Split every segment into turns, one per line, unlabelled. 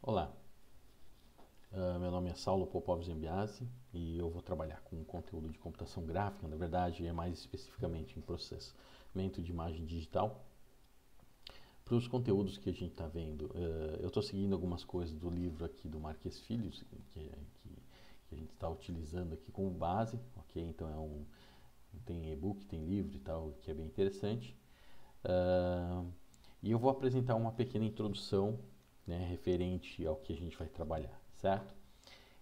Olá, meu nome é Saulo Popov Zembiasi e eu vou trabalhar com conteúdo de computação gráfica, na verdade é mais especificamente em processamento de imagem digital. Para os conteúdos que a gente está vendo, eu estou seguindo algumas coisas do livro aqui do Marques Filho, que a gente está utilizando aqui como base, ok? Então tem e-book, tem livro e tal, que é bem interessante. E eu vou apresentar uma pequena introdução, né, referente ao que a gente vai trabalhar, certo?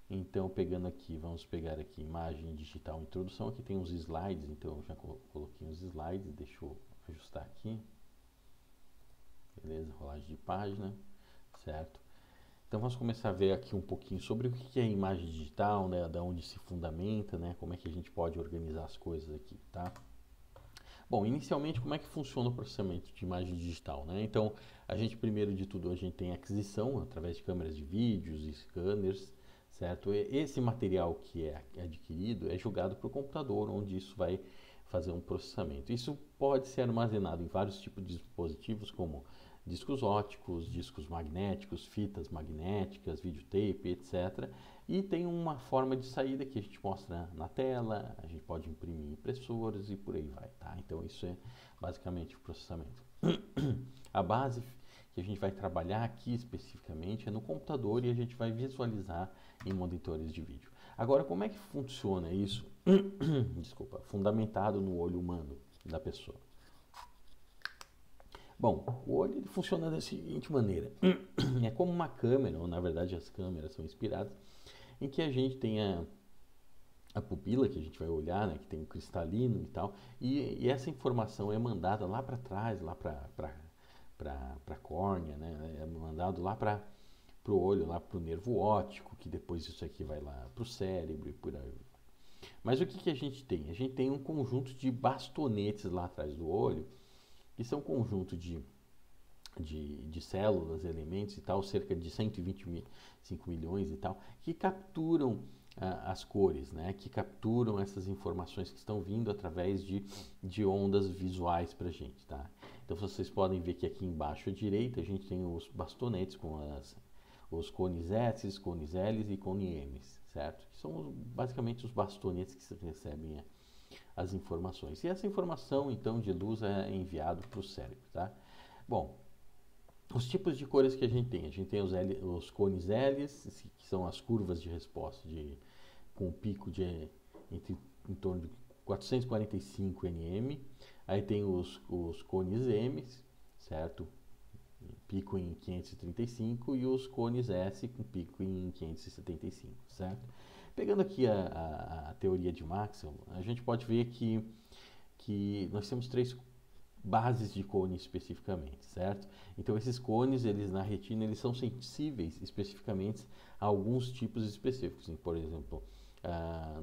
Então, pegando aqui, vamos pegar aqui imagem digital introdução, aqui tem uns slides, então eu já coloquei uns slides, deixa eu ajustar aqui, beleza, rolagem de página, certo? Então vamos começar a ver aqui um pouquinho sobre o que é imagem digital, né, da onde se fundamenta, né, como é que a gente pode organizar as coisas aqui, tá? Bom, inicialmente, como é que funciona o processamento de imagem digital, né? Então, a gente, primeiro de tudo, a gente tem aquisição através de câmeras de vídeos e scanners, certo? E esse material que é adquirido é jogado para o computador, onde isso vai fazer um processamento. Isso pode ser armazenado em vários tipos de dispositivos, como discos óticos, discos magnéticos, fitas magnéticas, videotape, etc. E tem uma forma de saída que a gente mostra na tela, a gente pode imprimir impressoras e por aí vai, tá? Então isso é basicamente o processamento. A base que a gente vai trabalhar aqui especificamente é no computador e a gente vai visualizar em monitores de vídeo. Agora, como é que funciona isso? Desculpa, fundamentado no olho humano da pessoa. Bom, o olho ele funciona da seguinte maneira: é como uma câmera, ou na verdade as câmeras são inspiradas, em que a gente tem a pupila que a gente vai olhar, né, que tem o cristalino e tal, e essa informação é mandada lá para trás, lá para a córnea, né, é mandado lá para o olho, lá para o nervo óptico, que depois isso aqui vai lá para o cérebro e por aí. Mas o que, que a gente tem? A gente tem um conjunto de bastonetes lá atrás do olho, que são um conjunto de células, elementos e tal, cerca de 125 milhões e tal, que capturam as cores, né, que capturam essas informações que estão vindo através de ondas visuais para a gente. Tá? Então vocês podem ver que aqui embaixo à direita a gente tem os bastonetes com os cones S, cones L e cones M, certo? Que são basicamente os bastonetes que recebem as informações. E essa informação, então, de luz é enviado para o cérebro, tá? Bom, os tipos de cores que a gente tem os cones L, que são as curvas de resposta com um pico em torno de 445 nm. Aí tem os cones M, certo? Pico em 535 e os cones S com pico em 575, certo? Pegando aqui a teoria de Maxwell, a gente pode ver que nós temos três bases de cone especificamente, certo? Então esses cones, eles na retina, eles são sensíveis especificamente a alguns tipos específicos. Por exemplo,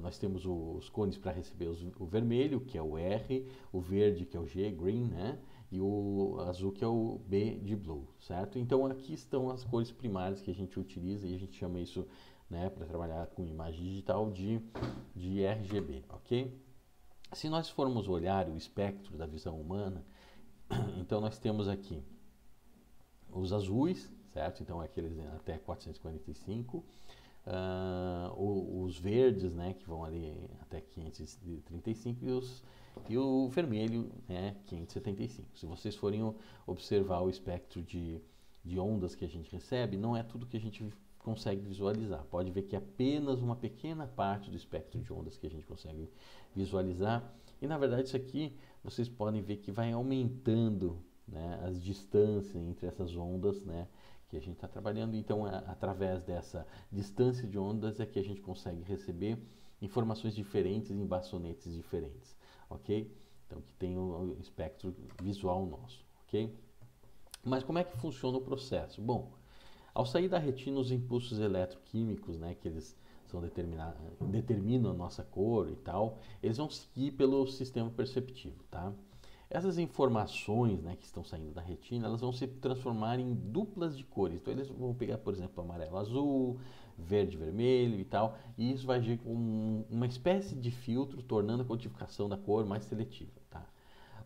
nós temos os cones para receber o vermelho, que é o R, o verde, que é o G, green, né? E o azul, que é o B de blue, certo? Então aqui estão as cores primárias que a gente utiliza e a gente chama isso, né, para trabalhar com imagem digital de RGB, ok? Se nós formos olhar o espectro da visão humana, então nós temos aqui os azuis, certo? Então aqueles até 445, os verdes, né, que vão ali até 535 e o vermelho, né, 575. Se vocês forem observar o espectro de ondas que a gente recebe, não é tudo que a gente consegue visualizar. Pode ver que é apenas uma pequena parte do espectro de ondas que a gente consegue visualizar. E na verdade isso aqui vocês podem ver que vai aumentando, né, as distâncias entre essas ondas, né, que a gente está trabalhando. Então, através dessa distância de ondas é que a gente consegue receber informações diferentes em bastonetes diferentes, ok? Então, que tem o espectro visual nosso, ok? Mas como é que funciona o processo? Bom, ao sair da retina, os impulsos eletroquímicos, né, que eles determinam a nossa cor e tal, eles vão seguir pelo sistema perceptivo, tá? Essas informações, né, que estão saindo da retina, elas vão se transformar em duplas de cores. Então eles vão pegar, por exemplo, amarelo, azul, verde, vermelho e tal, e isso vai agir como uma espécie de filtro, tornando a codificação da cor mais seletiva, tá?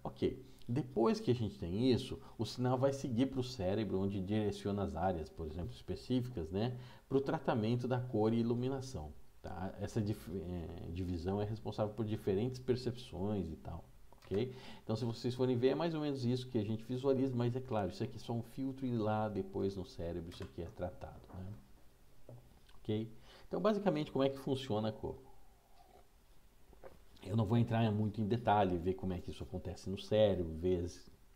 Ok. Depois que a gente tem isso, o sinal vai seguir para o cérebro, onde direciona as áreas, por exemplo, específicas, né, para o tratamento da cor e iluminação. Tá? Essa divisão é responsável por diferentes percepções e tal. Okay? Então, se vocês forem ver, é mais ou menos isso que a gente visualiza, mas é claro, isso aqui é só um filtro e lá depois no cérebro isso aqui é tratado. Né? Okay? Então, basicamente, como é que funciona a cor? Eu não vou entrar muito em detalhe, ver como é que isso acontece no cérebro, ver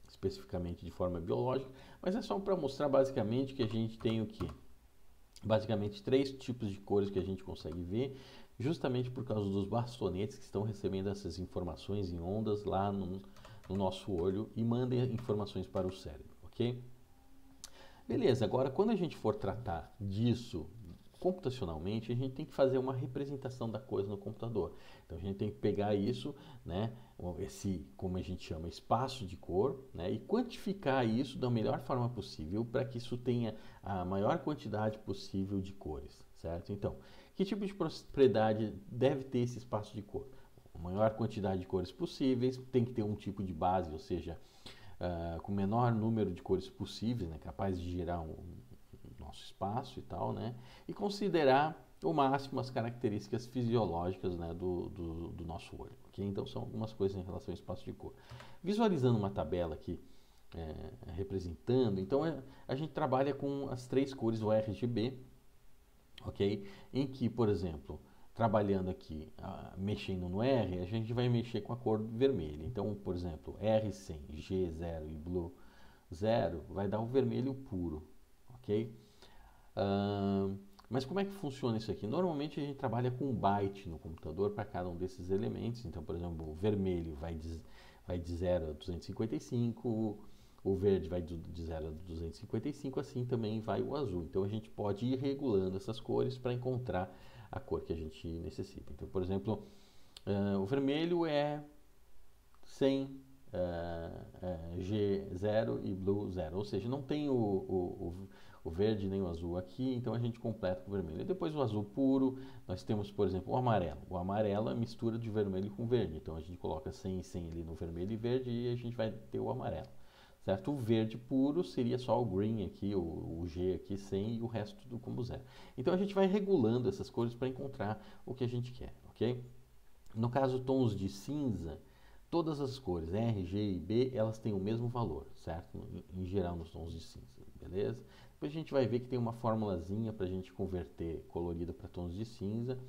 especificamente de forma biológica, mas é só para mostrar basicamente que a gente tem o quê? Basicamente 3 tipos de cores que a gente consegue ver, justamente por causa dos bastonetes que estão recebendo essas informações em ondas lá no nosso olho e mandam informações para o cérebro, ok? Beleza, agora quando a gente for tratar disso computacionalmente, a gente tem que fazer uma representação da coisa no computador. Então a gente tem que pegar isso, né, esse, como a gente chama, espaço de cor, né, e quantificar isso da melhor forma possível para que isso tenha a maior quantidade possível de cores, certo? Então, que tipo de propriedade deve ter esse espaço de cor? A maior quantidade de cores possíveis, tem que ter um tipo de base, ou seja, com o menor número de cores possíveis, né, capaz de gerar nosso espaço e tal, né? E considerar o máximo as características fisiológicas, né, do nosso olho. Okay? Então são algumas coisas em relação ao espaço de cor. Visualizando uma tabela aqui, representando, então a gente trabalha com as 3 cores do RGB, ok? Em que, por exemplo, trabalhando aqui, mexendo no R, a gente vai mexer com a cor vermelha. Então, por exemplo, R100, G0 e Blue 0 vai dar o vermelho puro, ok? Mas como é que funciona isso aqui? Normalmente a gente trabalha com um byte no computador para cada um desses elementos. Então, por exemplo, o vermelho vai de 0 a 255, o verde vai de 0 a 255, assim também vai o azul. Então a gente pode ir regulando essas cores para encontrar a cor que a gente necessita. Então, por exemplo, o vermelho é 100, G0 e Blue 0, ou seja, não tem o verde nem o azul aqui, então a gente completa com o vermelho. E depois o azul puro, nós temos, por exemplo, o amarelo. O amarelo é mistura de vermelho com verde, então a gente coloca 100 e 100 ali no vermelho e verde e a gente vai ter o amarelo. Certo? O verde puro seria só o green aqui, o G aqui 100 e o resto tudo como 0. Então a gente vai regulando essas cores para encontrar o que a gente quer, ok? No caso, tons de cinza, todas as cores R, G e B, elas têm o mesmo valor, certo? Em geral, nos tons de cinza, beleza? Depois a gente vai ver que tem uma formulazinha para a gente converter colorido para tons de cinza,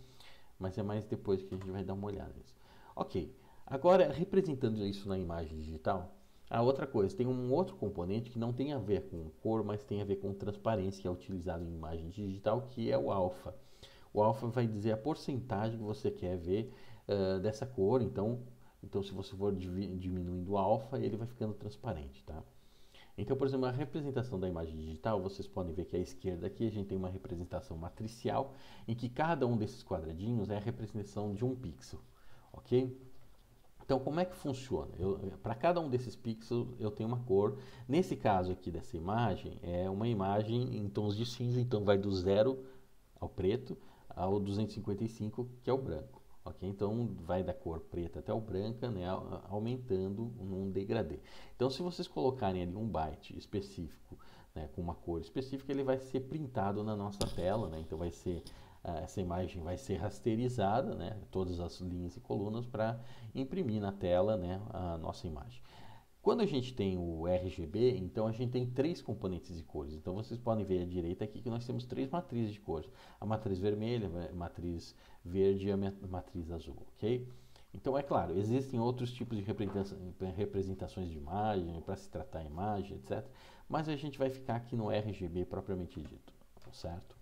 mas é mais depois que a gente vai dar uma olhada nisso. Ok, agora representando isso na imagem digital, a outra coisa, tem um outro componente que não tem a ver com cor, mas tem a ver com transparência, que é utilizado em imagem digital, que é o alfa. O alfa vai dizer a porcentagem que você quer ver dessa cor, então se você for diminuindo o alfa, ele vai ficando transparente, tá? Então, por exemplo, a representação da imagem digital, vocês podem ver que à esquerda aqui a gente tem uma representação matricial, em que cada um desses quadradinhos é a representação de um pixel, ok? Então, como é que funciona? Para cada um desses pixels eu tenho uma cor. Nesse caso aqui dessa imagem, é uma imagem em tons de cinza, então vai do 0 ao preto ao 255, que é o branco. Okay? Então, vai da cor preta até o branca, né, aumentando num degradê. Então, se vocês colocarem ali um byte específico, né, com uma cor específica, ele vai ser printado na nossa tela, né? Então, essa imagem vai ser rasterizada, né, todas as linhas e colunas para imprimir na tela, né, a nossa imagem. Quando a gente tem o RGB, então a gente tem 3 componentes de cores. Então vocês podem ver à direita aqui que nós temos 3 matrizes de cores. A matriz vermelha, a matriz verde e a matriz azul, ok? Então é claro, existem outros tipos de representações de imagem, para se tratar a imagem, etc. Mas a gente vai ficar aqui no RGB propriamente dito, certo?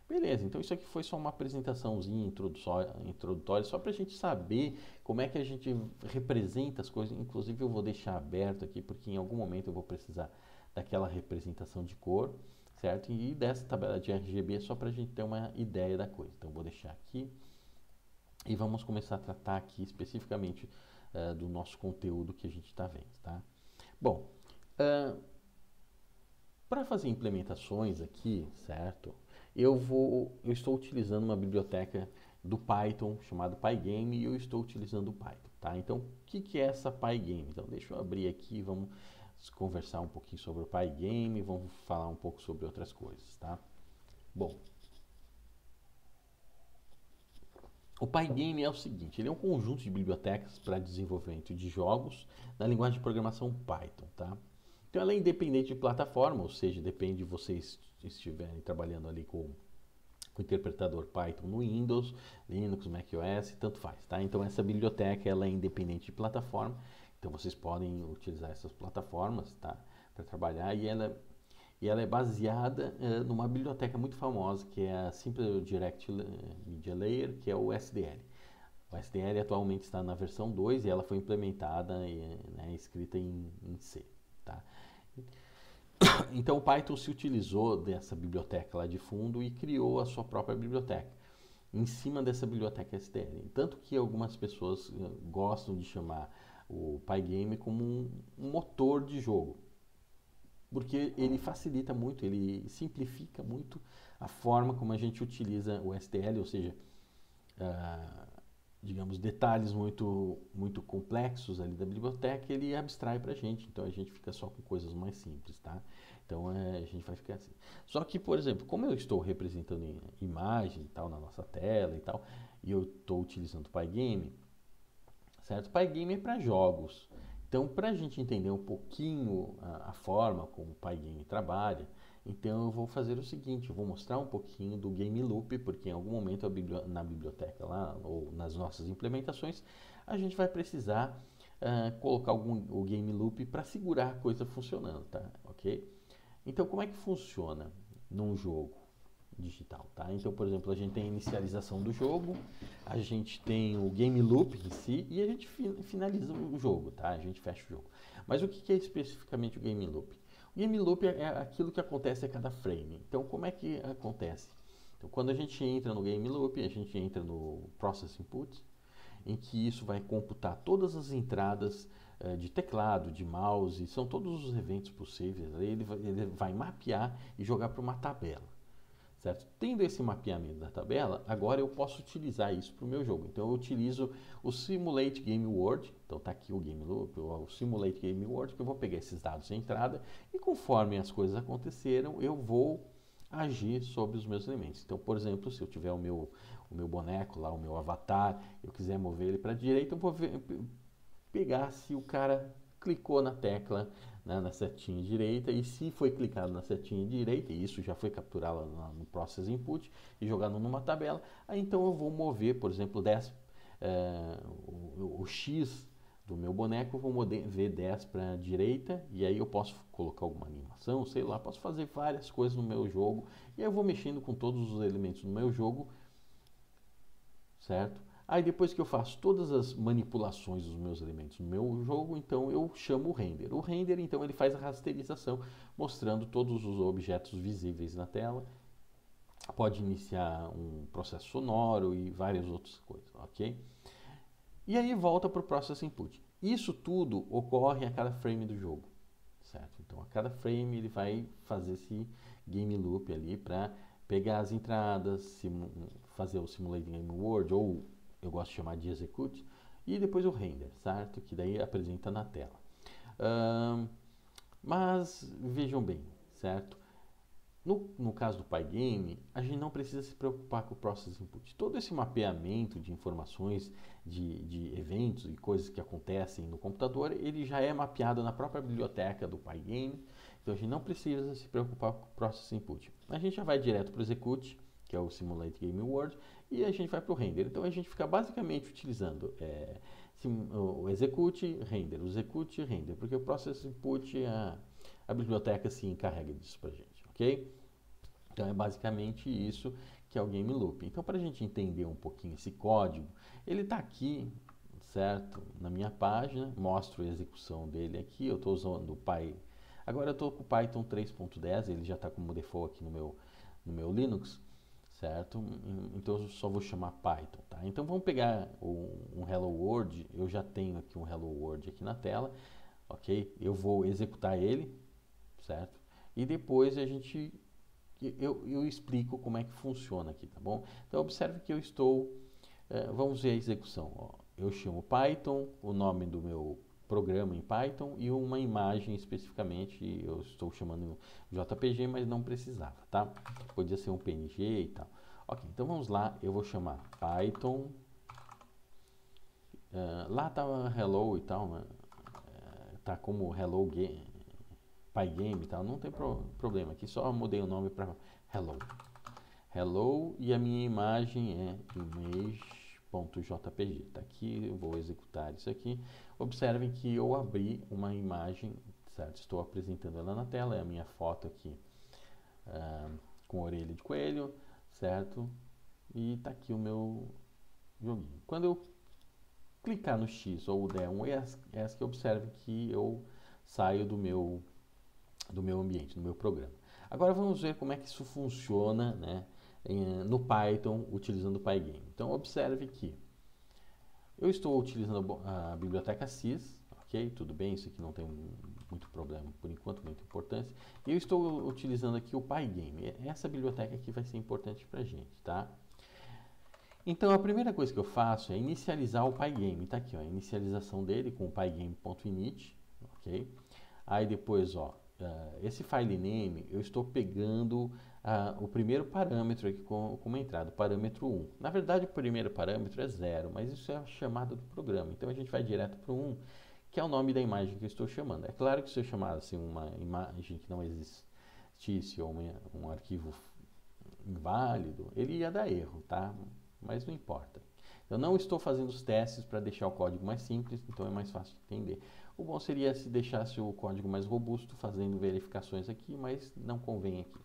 Beleza, então isso aqui foi só uma apresentaçãozinha introdutória, só para a gente saber como é que a gente representa as coisas. Inclusive eu vou deixar aberto aqui, porque em algum momento eu vou precisar daquela representação de cor, certo? E dessa tabela de RGB só para a gente ter uma ideia da coisa. Então eu vou deixar aqui e vamos começar a tratar aqui especificamente do nosso conteúdo que a gente está vendo, tá? Bom, para fazer implementações aqui, certo? Eu estou utilizando uma biblioteca do Python chamada Pygame e eu estou utilizando o Python. tá? Então, o que é essa Pygame? Então, deixa eu abrir aqui, vamos conversar um pouquinho sobre o Pygame, vamos falar um pouco sobre outras coisas, tá? Bom, o Pygame é o seguinte, ele é um conjunto de bibliotecas para desenvolvimento de jogos na linguagem de programação Python, tá? Então ela é independente de plataforma, ou seja, depende de vocês estiverem trabalhando ali com o interpretador Python no Windows, Linux, macOS, tanto faz, tá? Então essa biblioteca ela é independente de plataforma, então vocês podem utilizar essas plataformas, tá? Para trabalhar e ela é baseada numa biblioteca muito famosa que é a Simple Direct Media Layer, que é o SDL. O SDL atualmente está na versão 2 e ela foi implementada, né, escrita em C, tá? Então o Python se utilizou dessa biblioteca lá de fundo e criou a sua própria biblioteca em cima dessa biblioteca STL. Tanto que algumas pessoas gostam de chamar o Pygame como um motor de jogo, porque ele facilita muito, ele simplifica muito a forma como a gente utiliza o STL, ou seja, digamos, detalhes muito complexos ali da biblioteca, ele abstrai para a gente, então a gente fica só com coisas mais simples, tá? Então a gente vai ficar assim. Só que, por exemplo, como eu estou representando imagem e tal na nossa tela e tal, e eu estou utilizando o Pygame, certo? Pygame é para jogos. Então, para a gente entender um pouquinho a forma como o Pygame trabalha, então eu vou fazer o seguinte, eu vou mostrar um pouquinho do Game Loop, porque em algum momento na biblioteca lá, ou nas nossas implementações, a gente vai precisar colocar o Game Loop para segurar a coisa funcionando, tá? Ok? Então, como é que funciona num jogo digital, tá? Então, por exemplo, a gente tem a inicialização do jogo, a gente tem o game loop em si e a gente finaliza o jogo, tá? A gente fecha o jogo. Mas o que é especificamente o game loop? O game loop é aquilo que acontece a cada frame. Então, como é que acontece? Então, quando a gente entra no game loop, a gente entra no process input, em que isso vai computar todas as entradas de teclado, de mouse, são todos os eventos possíveis. Ele vai mapear e jogar para uma tabela. Certo? Tendo esse mapeamento da tabela, agora eu posso utilizar isso para o meu jogo. Então eu utilizo o Simulate Game World, então está aqui o Game Loop, o Simulate Game World, que eu vou pegar esses dados de entrada e conforme as coisas aconteceram, eu vou agir sobre os meus elementos. Então, por exemplo, se eu tiver o meu boneco lá, o meu avatar, eu quiser mover ele para a direita, eu vou pegar se o cara clicou na tecla, né, na setinha direita, e se foi clicado na setinha direita, e isso já foi capturado no Process Input e jogado numa tabela, aí então eu vou mover, por exemplo, 10, o X do meu boneco, eu vou mover 10 para a direita, e aí eu posso colocar alguma animação, sei lá, posso fazer várias coisas no meu jogo, e aí eu vou mexendo com todos os elementos do meu jogo, certo? Aí depois que eu faço todas as manipulações dos meus elementos no meu jogo, então eu chamo o render. O render, então, ele faz a rasterização, mostrando todos os objetos visíveis na tela. Pode iniciar um processo sonoro e várias outras coisas, ok? E aí volta para o Process Input. Isso tudo ocorre a cada frame do jogo, certo? Então, a cada frame ele vai fazer esse game loop ali para pegar as entradas, fazer o Simulate Game World ou eu gosto de chamar de execute, e depois o render, certo? Que daí apresenta na tela. Mas vejam bem, certo? No caso do Pygame, a gente não precisa se preocupar com o Process Input. Todo esse mapeamento de informações, de eventos e coisas que acontecem no computador, ele já é mapeado na própria biblioteca do Pygame, então a gente não precisa se preocupar com o Process Input. A gente já vai direto para o Execute, que é o Simulate Game World, e a gente vai para o Render. Então a gente fica basicamente utilizando o Execute, Render, o Execute, Render, porque o Process Input, a biblioteca se encarrega disso para a gente, ok? Então é basicamente isso que é o Game Loop. Então para a gente entender um pouquinho esse código, ele está aqui, certo? Na minha página, mostro a execução dele aqui, eu estou usando o Py. Agora eu estou com o Python 3.10, ele já está como default aqui no meu Linux, certo? Então eu só vou chamar Python, tá? Então vamos pegar um Hello World, eu já tenho aqui um Hello World aqui na tela, ok? Eu vou executar ele, certo? E depois eu explico como é que funciona aqui, tá bom? Então observe que eu estou, vamos ver a execução, ó. eu chamo Python, o nome do meu programa em Python e uma imagem especificamente, eu estou chamando JPG, mas não precisava, tá? Podia ser um PNG e tal. Ok, então vamos lá, eu vou chamar Python, lá estava Hello e tal, né? Tá como Hello Game, Pygame e tal, não tem problema, aqui só mudei o nome para Hello. Hello, e a minha imagem é image.jpg. Tá aqui, eu vou executar isso aqui. Observem que eu abri uma imagem, certo? Estou apresentando ela na tela, é a minha foto aqui com orelha de coelho, certo? E tá aqui o meu joguinho. Quando eu clicar no X ou der um ESC, observe que eu saio do meu ambiente, do meu programa. Agora vamos ver como é que isso funciona, né, no Python utilizando o Pygame. Então observe que eu estou utilizando a biblioteca sys, ok? Tudo bem, isso aqui não tem muito problema por enquanto, muita importância. E eu estou utilizando aqui o Pygame. Essa biblioteca aqui vai ser importante para a gente, tá? Então a primeira coisa que eu faço é inicializar o Pygame. Tá aqui, ó, a inicialização dele com o pygame.init, ok? Aí depois, ó, esse file name, eu estou pegando o primeiro parâmetro aqui como entrada, o parâmetro 1. Na verdade, o primeiro parâmetro é 0, mas isso é a chamada do programa. Então, a gente vai direto para o 1, que é o nome da imagem que eu estou chamando. É claro que se eu chamasse uma imagem que não existisse ou um arquivo inválido, ele ia dar erro, tá? Mas não importa. Eu não estou fazendo os testes para deixar o código mais simples, então é mais fácil de entender. O bom seria se deixasse o código mais robusto, fazendo verificações aqui, mas não convém aqui.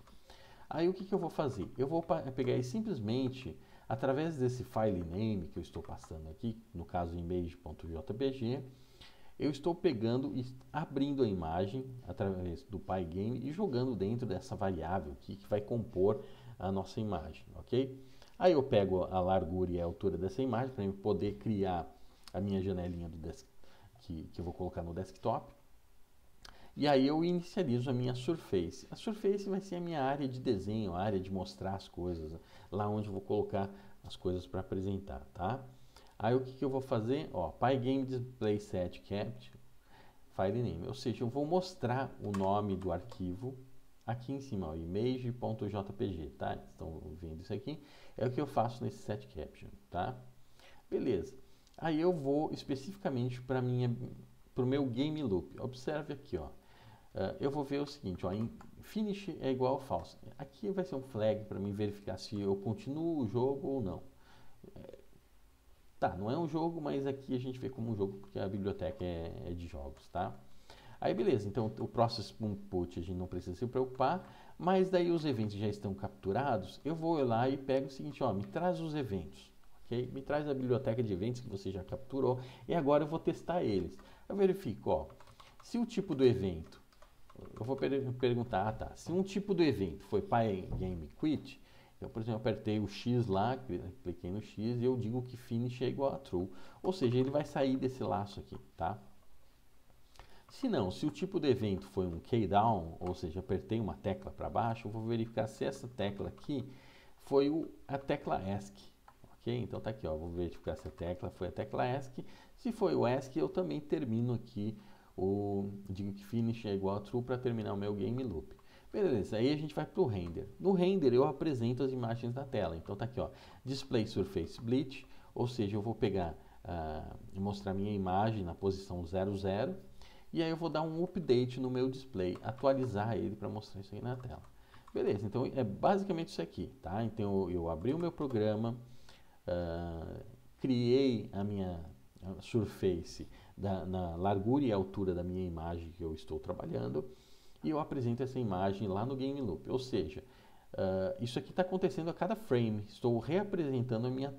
Aí o que eu vou fazer? Eu vou pegar e simplesmente, através desse file name que eu estou passando aqui, no caso image.jpg, eu estou pegando e abrindo a imagem através do Pygame e jogando dentro dessa variável aqui que vai compor a nossa imagem, ok? Aí eu pego a largura e a altura dessa imagem para eu poder criar a minha janelinha do que eu vou colocar no desktop. E aí eu inicializo a minha Surface. A Surface vai ser a minha área de desenho, a área de mostrar as coisas, lá onde eu vou colocar as coisas para apresentar, tá? Aí o que eu vou fazer? Ó, Pygame Display Set Capture File Name, ou seja, eu vou mostrar o nome do arquivo aqui em cima, ó, image.jpg, tá? Estão vendo isso aqui? É o que eu faço nesse set caption, tá? Beleza. Aí eu vou especificamente para o meu game loop. Observe aqui, ó. Eu vou ver o seguinte, ó, finish é igual ao false. Aqui vai ser um flag para mim verificar se eu continuo o jogo ou não. Tá, não é um jogo, mas aqui a gente vê como um jogo porque a biblioteca é de jogos, tá? Aí beleza, então o process input a gente não precisa se preocupar, mas daí os eventos já estão capturados, eu vou lá e pego o seguinte, ó, me traz os eventos, ok? Me traz a biblioteca de eventos que você já capturou e agora eu vou testar eles. Eu verifico, ó, se o tipo do evento, eu vou perguntar, tá, se um tipo do evento foi Pygame Quit, eu, por exemplo, apertei o X lá, cliquei no X e eu digo que finish é igual a true, ou seja, ele vai sair desse laço aqui, tá? Se não, se o tipo do evento foi um keydown, ou seja, apertei uma tecla para baixo, eu vou verificar se essa tecla aqui foi a tecla ESC, ok? Então tá aqui, ó, vou verificar se a tecla foi a tecla ESC. Se foi o ESC, eu também termino aqui digo que finish é igual a true para terminar o meu game loop. Beleza, aí a gente vai para o render. No render eu apresento as imagens da tela. Então tá aqui, ó, Display Surface Bleach, ou seja, eu vou pegar e mostrar minha imagem na posição 00 e aí eu vou dar um update no meu display, atualizar ele para mostrar isso aí na tela. Beleza, então é basicamente isso aqui, tá? Então eu abri o meu programa, criei a minha Surface na largura e altura da minha imagem que eu estou trabalhando e eu apresento essa imagem lá no Game Loop. Ou seja, isso aqui está acontecendo a cada frame. Estou reapresentando a minha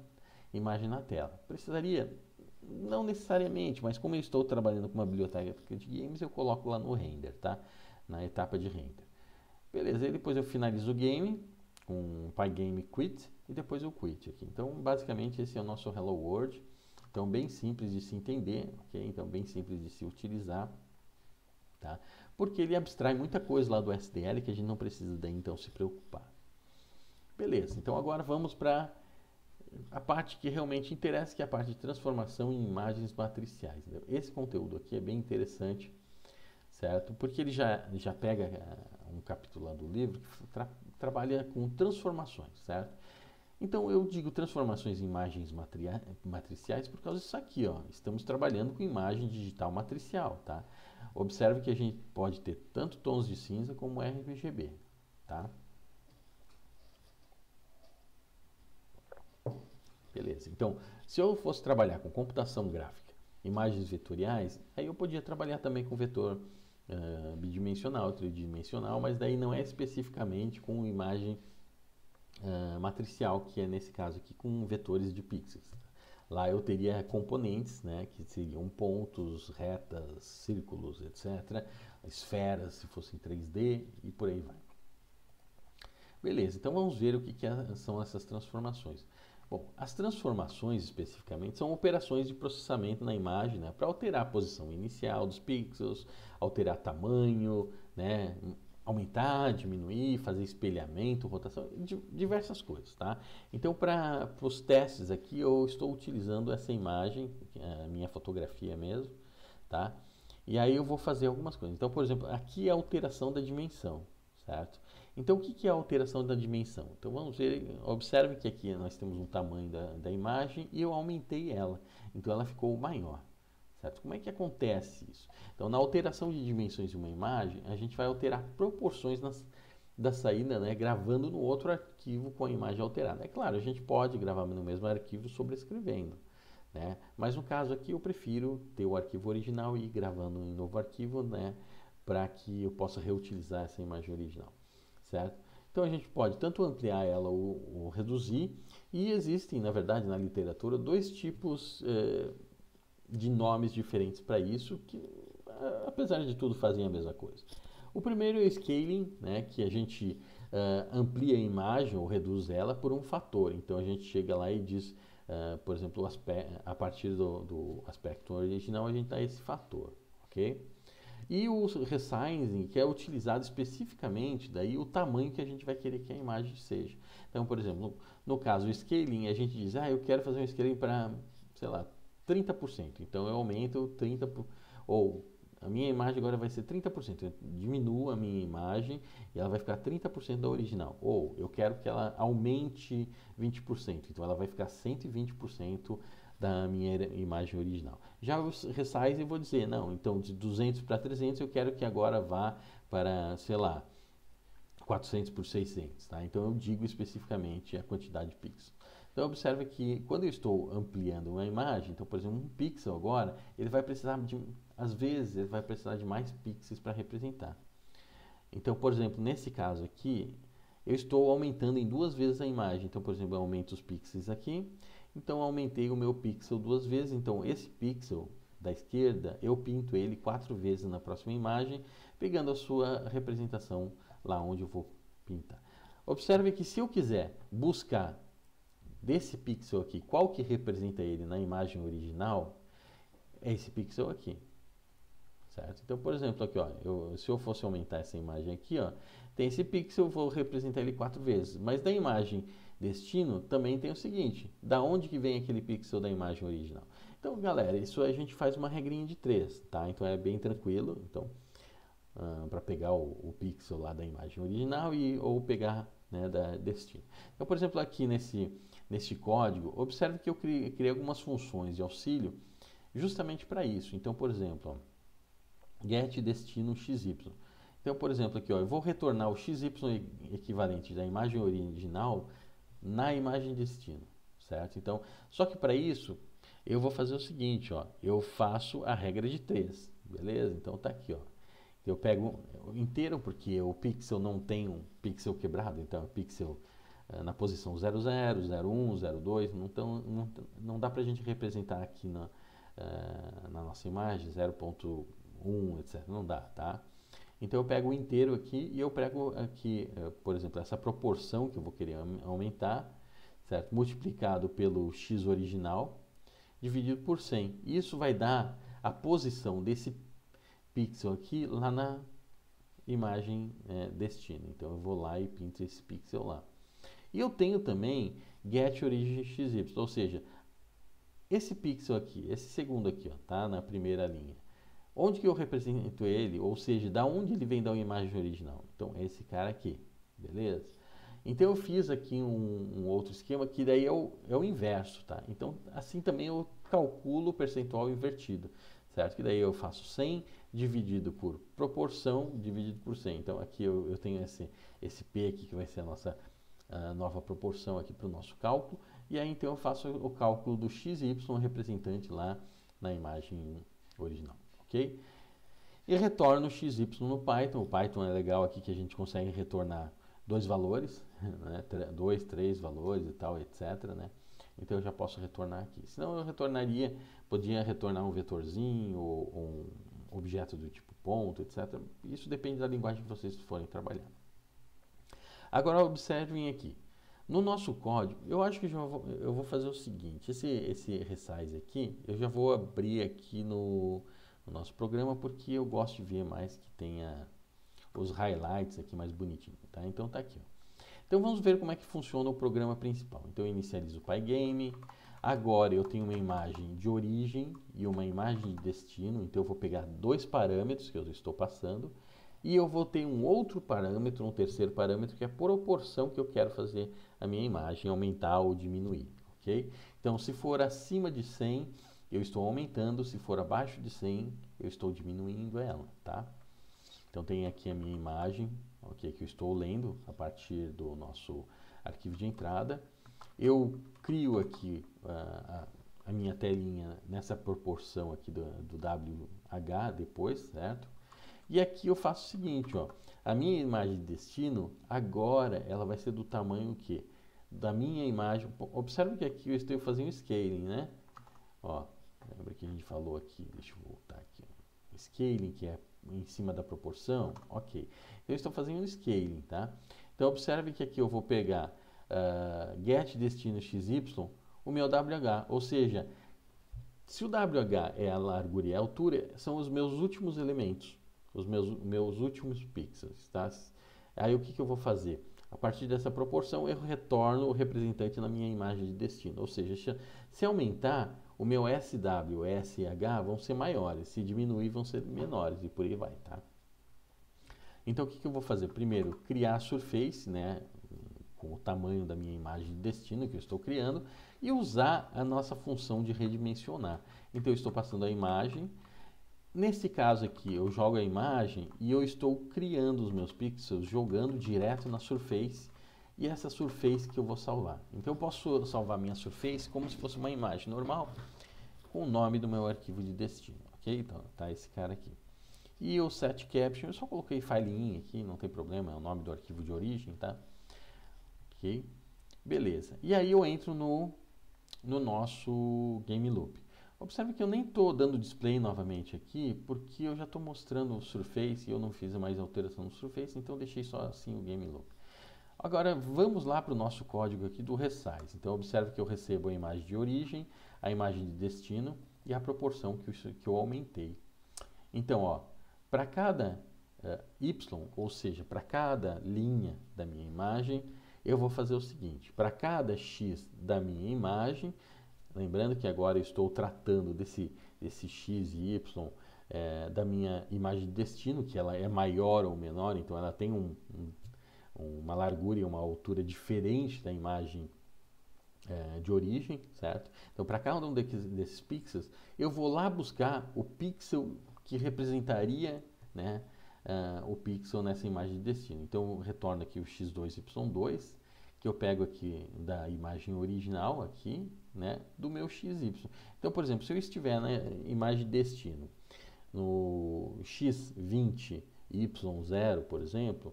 imagem na tela. Precisaria, não necessariamente, mas como eu estou trabalhando com uma biblioteca de games, eu coloco lá no render, tá? Na etapa de render. Beleza, e depois eu finalizo o game com Pygame Quit e depois eu quit aqui. Então, basicamente, esse é o nosso Hello World. Então, bem simples de se entender, ok? Então, bem simples de se utilizar, tá? Porque ele abstrai muita coisa lá do SDL que a gente não precisa daí, então, se preocupar. Beleza, então agora vamos para a parte que realmente interessa, que é a parte de transformação em imagens matriciais. Entendeu? Esse conteúdo aqui é bem interessante, certo? Porque ele já pega um capítulo lá do livro que trabalha com transformações, certo? Então eu digo transformações em imagens matriciais por causa disso aqui, ó. Estamos trabalhando com imagem digital matricial, tá? Observe que a gente pode ter tanto tons de cinza como RGB, tá? Beleza. Então, se eu fosse trabalhar com computação gráfica, imagens vetoriais, aí eu podia trabalhar também com vetor bidimensional, tridimensional, mas daí não é especificamente com imagem matricial, que é nesse caso aqui com vetores de pixels. Lá eu teria componentes, né, que seriam pontos, retas, círculos, etc. Esferas, se fossem 3D e por aí vai. Beleza, então vamos ver o que são essas transformações. Bom, as transformações especificamente são operações de processamento na imagem, né, para alterar a posição inicial dos pixels, alterar tamanho, né, aumentar, diminuir, fazer espelhamento, rotação, diversas coisas, tá? Então, para os testes aqui, eu estou utilizando essa imagem, a minha fotografia mesmo, tá? E aí eu vou fazer algumas coisas. Então, por exemplo, aqui é a alteração da dimensão, certo? Então, o que é a alteração da dimensão? Então, vamos ver, observe que aqui nós temos um tamanho da imagem e eu aumentei ela. Então, ela ficou maior, certo? Como é que acontece isso? Então, na alteração de dimensões de uma imagem, a gente vai alterar proporções da saída, né, gravando no outro arquivo com a imagem alterada. É claro, a gente pode gravar no mesmo arquivo sobrescrevendo, né? Mas no caso aqui eu prefiro ter o arquivo original e ir gravando em novo arquivo, né, para que eu possa reutilizar essa imagem original, certo? Então a gente pode tanto ampliar ela ou reduzir, e existem, na verdade, na literatura, dois tipos de nomes diferentes para isso, que apesar de tudo fazem a mesma coisa. O primeiro é o scaling, né, que a gente amplia a imagem ou reduz ela por um fator. Então a gente chega lá e diz, por exemplo, a partir do aspecto original a gente dá esse fator, ok? E o resizing, que é utilizado especificamente daí o tamanho que a gente vai querer que a imagem seja. Então, por exemplo, no caso o scaling, a gente diz, eu quero fazer um scaling para, sei lá, 30%. Então eu aumento 30%, ou a minha imagem agora vai ser 30%. Eu diminuo a minha imagem e ela vai ficar 30% da original. Ou eu quero que ela aumente 20%. Então ela vai ficar 120% da minha imagem original. Já o resize eu vou dizer, não, então de 200 para 300 eu quero que agora vá para, sei lá, 400 por 600, tá? Então eu digo especificamente a quantidade de pixels. Então observe que quando eu estou ampliando uma imagem, então por exemplo um pixel agora, ele vai precisar de, às vezes ele vai precisar de mais pixels para representar. Então por exemplo, nesse caso aqui, eu estou aumentando em 2 vezes a imagem. Então por exemplo, eu aumento os pixels aqui, então aumentei o meu pixel 2 vezes, então esse pixel da esquerda, eu pinto ele 4 vezes na próxima imagem, pegando a sua representação lá onde eu vou pintar. Observe que se eu quiser buscar desse pixel aqui, qual que representa ele na imagem original, é esse pixel aqui, certo? Então, por exemplo, aqui, ó, se eu fosse aumentar essa imagem aqui, ó, tem esse pixel, eu vou representar ele 4 vezes, mas da imagem destino também tem o seguinte, da onde que vem aquele pixel da imagem original? Então, galera, isso a gente faz uma regrinha de 3, tá? Então é bem tranquilo, então, para pegar o pixel lá da imagem original ou pegar, né, da destino. Então, por exemplo, aqui nesse código, observe que eu criei algumas funções de auxílio justamente para isso. Então, por exemplo, ó, get destino xy. Então, por exemplo, aqui, ó, eu vou retornar o xy equivalente da imagem original na imagem destino, certo? Então, só que para isso eu vou fazer o seguinte, ó, eu faço a regra de 3, beleza? Então tá aqui, ó. Eu pego inteiro porque o pixel não tem um pixel quebrado, então é pixel na posição 00, 01, 02, não dá para a gente representar aqui na nossa imagem 0.1, etc. Não dá, tá? Então eu pego o inteiro aqui e eu pego aqui, por exemplo, essa proporção que eu vou querer aumentar, certo? Multiplicado pelo x original, dividido por 100. Isso vai dar a posição desse pixel aqui lá na imagem destino. Então eu vou lá e pinto esse pixel lá. E eu tenho também get origem XY, ou seja, esse pixel aqui, esse segundo aqui, ó, tá? Na primeira linha. Onde que eu represento ele? Ou seja, da onde ele vem da imagem original? Então, é esse cara aqui, beleza? Então, eu fiz aqui um outro esquema que daí é o inverso, tá? Então, assim também eu calculo o percentual invertido, certo? Que daí eu faço 100 dividido por proporção dividido por 100. Então, aqui eu tenho esse P aqui que vai ser a nossa nova proporção aqui para o nosso cálculo. E aí, então, eu faço o cálculo do XY representante lá na imagem original, ok? E retorno o XY no Python. O Python é legal aqui que a gente consegue retornar dois valores, né? 2, 3 valores e tal, etc, né? Então eu já posso retornar aqui. Senão eu podia retornar um vetorzinho ou um objeto do tipo ponto, etc. Isso depende da linguagem que vocês forem trabalhar. Agora observem aqui. No nosso código, eu acho que eu vou fazer o seguinte, esse resize aqui, eu já vou abrir aqui no nosso programa, porque eu gosto de ver mais que tenha os highlights aqui mais bonitinho, tá? Então tá aqui, ó. Então vamos ver como é que funciona o programa principal. Então eu inicializo o Pygame, agora eu tenho uma imagem de origem e uma imagem de destino, então eu vou pegar dois parâmetros que eu estou passando, e eu vou ter um outro parâmetro, um terceiro parâmetro, que é a proporção que eu quero fazer a minha imagem aumentar ou diminuir, ok? Então, se for acima de 100, eu estou aumentando, se for abaixo de 100, eu estou diminuindo ela, tá? Então, tem aqui a minha imagem, ok, que eu estou lendo a partir do nosso arquivo de entrada. Eu crio aqui a minha telinha nessa proporção aqui do WH depois, certo? E aqui eu faço o seguinte, ó, a minha imagem de destino, agora ela vai ser do tamanho que? Da minha imagem. Observe que aqui eu estou fazendo scaling, né? Ó, lembra que a gente falou aqui, deixa eu voltar aqui. Scaling, que é em cima da proporção, ok. Eu estou fazendo scaling, tá? Então observe que aqui eu vou pegar get destino XY, o meu WH, ou seja, se o WH é a largura e a altura, são os meus últimos elementos. Os meus últimos pixels, tá? Aí o que eu vou fazer? A partir dessa proporção eu retorno o representante na minha imagem de destino, ou seja, se aumentar, o meu SW e SH vão ser maiores, se diminuir vão ser menores e por aí vai, tá? Então o que eu vou fazer? Primeiro, criar a surface, né, com o tamanho da minha imagem de destino que eu estou criando e usar a nossa função de redimensionar. Então eu estou passando a imagem. Nesse caso aqui, eu jogo a imagem e eu estou criando os meus pixels, jogando direto na surface, e essa surface que eu vou salvar. Então eu posso salvar minha surface como se fosse uma imagem normal, com o nome do meu arquivo de destino, ok? Então tá esse cara aqui. E o set caption, eu só coloquei file in aqui, não tem problema, é o nome do arquivo de origem, tá? Ok? Beleza. E aí eu entro no nosso game loop. Observe que eu nem estou dando display novamente aqui, porque eu já estou mostrando o surface e eu não fiz mais alteração no surface, então eu deixei só assim o game loop. Agora vamos lá para o nosso código aqui do resize. Então observe que eu recebo a imagem de origem, a imagem de destino e a proporção que eu aumentei. Então, ó, para cada y, ou seja, para cada linha da minha imagem, eu vou fazer o seguinte: para cada x da minha imagem, lembrando que agora eu estou tratando desse x e y da minha imagem de destino, que ela é maior ou menor, então ela tem uma largura e uma altura diferente da imagem de origem, certo? Então, para cada um desses pixels, eu vou lá buscar o pixel que representaria, né, o pixel nessa imagem de destino. Então, eu retorno aqui o x2, y2, que eu pego aqui da imagem original aqui, né, do meu XY. Então, por exemplo, se eu estiver na imagem de destino, no x20, y0, por exemplo,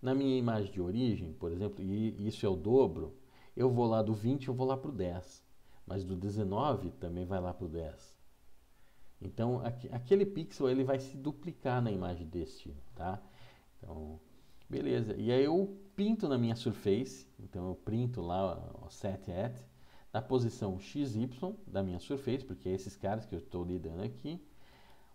na minha imagem de origem, por exemplo, e isso é o dobro, eu vou lá do 20, eu vou lá para o 10. Mas do 19 também vai lá para o 10. Então, aquele pixel ele vai se duplicar na imagem de destino, tá? Então, beleza. E aí eu pinto na minha surface, então eu printo lá o set@, na posição XY da minha surface, porque é esses caras que eu estou lidando aqui,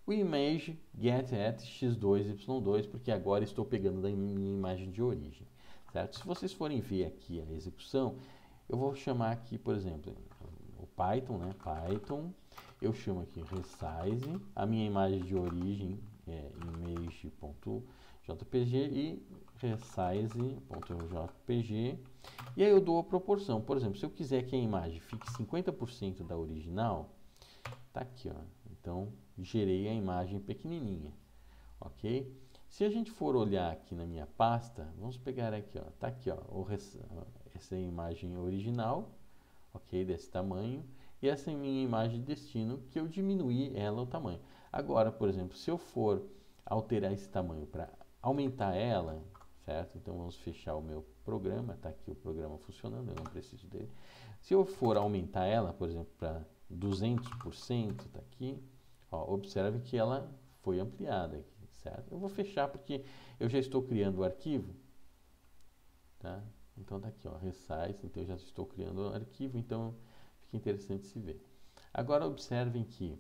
o image get@ x2, y2, porque agora estou pegando da minha imagem de origem, certo? Se vocês forem ver aqui a execução, eu vou chamar aqui, por exemplo, o Python, né? Python, eu chamo aqui resize, a minha imagem de origem é image.jpg e resize.jpg, e aí eu dou a proporção. Por exemplo, se eu quiser que a imagem fique 50% da original, tá aqui, ó. Então, gerei a imagem pequenininha, ok? Se a gente for olhar aqui na minha pasta, vamos pegar aqui, ó, tá aqui, ó, essa é a imagem original, ok, desse tamanho, e essa é a minha imagem de destino, que eu diminuí ela o tamanho. Agora, por exemplo, se eu for alterar esse tamanho para aumentar ela, certo? Então vamos fechar o meu programa, tá aqui o programa funcionando, eu não preciso dele. Se eu for aumentar ela, por exemplo, para 200%, tá aqui, ó, observe que ela foi ampliada aqui, certo? Eu vou fechar porque eu já estou criando o arquivo, tá? Então tá aqui, ó, resize, então eu já estou criando o arquivo, então fica interessante se ver. Agora observem que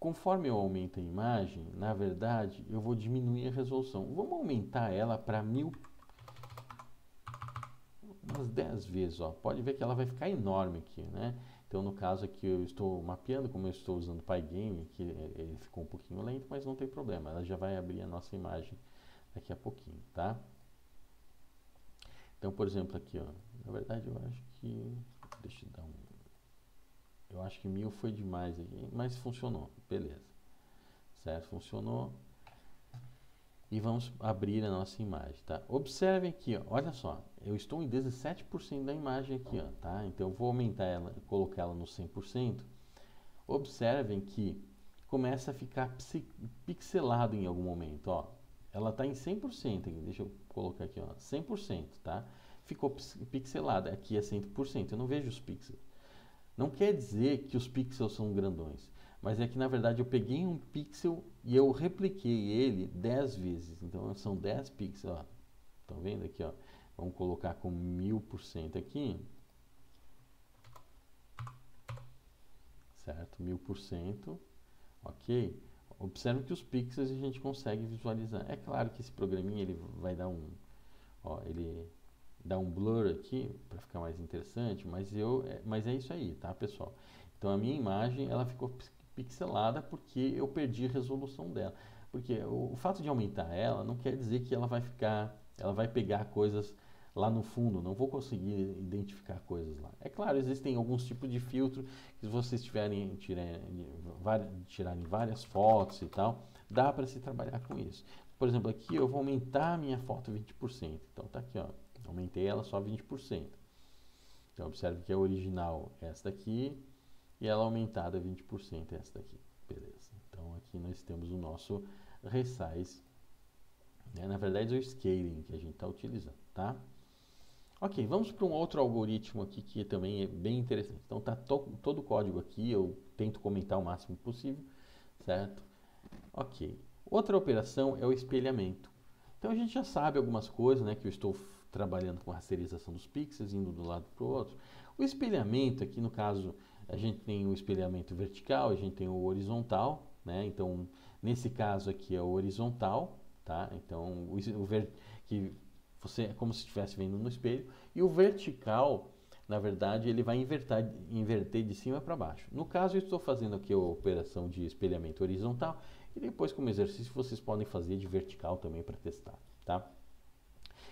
conforme eu aumento a imagem, na verdade, eu vou diminuir a resolução. Vamos aumentar ela para 1000, umas 10 vezes, ó. Pode ver que ela vai ficar enorme aqui, né? Então, no caso aqui, eu estou mapeando, como eu estou usando Pygame, que ele ficou um pouquinho lento, mas não tem problema. Ela já vai abrir a nossa imagem daqui a pouquinho, tá? Então, por exemplo, aqui, ó. Na verdade, eu acho que... Deixa eu dar um... Eu acho que 1000 foi demais aqui, mas funcionou. Beleza. Certo? Funcionou. E vamos abrir a nossa imagem, tá? Observem aqui, ó, olha só, eu estou em 17% da imagem aqui, ó, tá? Então eu vou aumentar ela, colocar ela no 100%. Observem que começa a ficar pixelado em algum momento, ó. Ela está em 100% aqui, deixa eu colocar aqui, ó, 100%, tá? Ficou pixelada, aqui é 100%, eu não vejo os pixels. Não quer dizer que os pixels são grandões, mas é que na verdade eu peguei um pixel e eu repliquei ele 10 vezes. Então são 10 pixels, ó. Estão vendo aqui, ó? Vamos colocar com 1000% aqui. Certo? 1000%. Ok? Observe que os pixels a gente consegue visualizar. É claro que esse programinha ele vai dar um... Ó, ele dá um blur aqui para ficar mais interessante, mas é isso aí, tá, pessoal? Então a minha imagem ela ficou pixelada porque eu perdi a resolução dela. Porque o fato de aumentar ela não quer dizer que ela vai pegar coisas lá no fundo, não vou conseguir identificar coisas lá. É claro, existem alguns tipos de filtro que se vocês tirarem várias fotos e tal, dá para se trabalhar com isso. Por exemplo, aqui eu vou aumentar a minha foto 20%. Então tá aqui, ó. Aumentei ela só 20%. Então, observe que a original é esta aqui e ela aumentada 20% é esta aqui. Beleza. Então, aqui nós temos o nosso resize. Né? Na verdade, é o scaling que a gente está utilizando, tá? Ok, vamos para um outro algoritmo aqui que também é bem interessante. Então, tá todo o código aqui, eu tento comentar o máximo possível, certo? Ok. Outra operação é o espelhamento. Então, a gente já sabe algumas coisas, né, que eu estou trabalhando com a rasterização dos pixels, indo do lado para o outro. O espelhamento, aqui no caso, a gente tem o espelhamento vertical, a gente tem o horizontal, né? Então, nesse caso aqui é o horizontal, tá? Então, que você é como se estivesse vendo no espelho. E o vertical, na verdade, ele vai inverter de cima para baixo. No caso, eu estou fazendo aqui a operação de espelhamento horizontal. E depois, como exercício, vocês podem fazer de vertical também para testar, tá?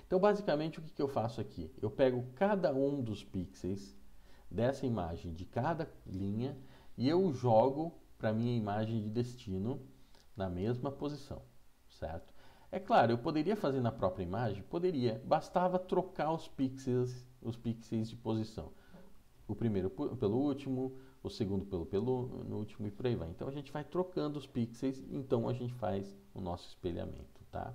Então, basicamente, o que eu faço aqui? Eu pego cada um dos pixels dessa imagem de cada linha e eu jogo para a minha imagem de destino na mesma posição, certo? É claro, eu poderia fazer na própria imagem? Poderia, bastava trocar os pixels de posição. O primeiro pelo último, o segundo no último e por aí vai. Então, a gente vai trocando os pixels, então a gente faz o nosso espelhamento, tá?